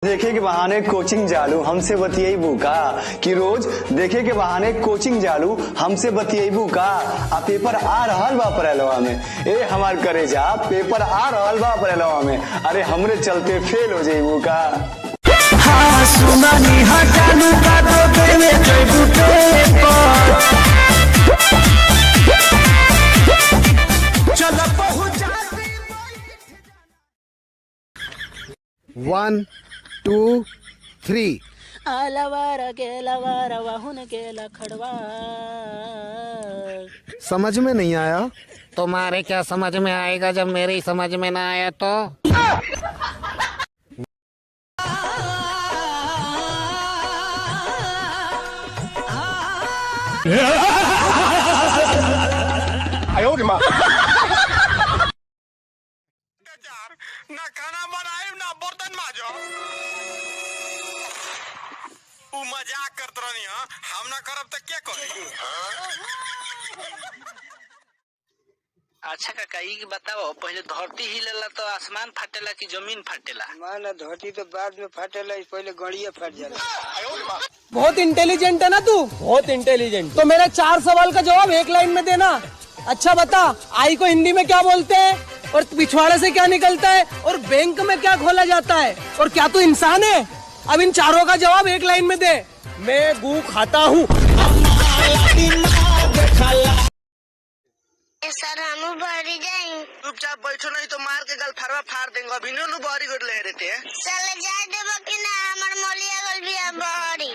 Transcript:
देखे के बहाने कोचिंग जालू हमसे बतियाबू का कि रोज देखे के बहाने कोचिंग जालू हमसे बतियाबू का आ पेपर आ रहल बा परेलवा में। ए हमार करे जा पेपर आ रहल बा परेलवा में, अरे हमरे चलते फेल हो जाइबू का। हाँ सुनानी हटालू का दो देवे जइबू पेपर चल पहुंच 1 2 3 आलवारा गेलवारा वाहुन गेला खड़वा। समझ में नहीं आया? तुम्हारे क्या समझ में आएगा जब मेरी समझ में ना आया तो। ना खाना बनाए ना बर्तन माजो। मजाक करत रहनी हम ना करब तो क्या करी। अच्छा काका ई बताओ, पहले धरती हिलेला तो आसमान फाटेला कि जमीन फाटेला? माना धरती तो बाद में फाटेला, पहले गड़िया फट जाला। बहुत इंटेलिजेंट है ना तू, बहुत इंटेलिजेंट। तो मेरे 4 सवाल का जवाब एक लाइन में देना। अच्छा बता, आई को हिंदी में क्या बोलते हैं, और पिछवाड़े से क्या निकलता है, और बैंक में क्या खोला जाता है, और क्या तू इंसान है? अब इन चारों का जवाब एक लाइन में दे। मैं गू खाता हूँ। सर हम बहरी जाएंगे। चुपचाप बैठो नहीं तो मार के गलफरवा फाड़ देंगे। अभी नो बहरी गोद ले रहते हैं। चल जाए देबो कि ना, हमर मोलिया गल बिया बहरी।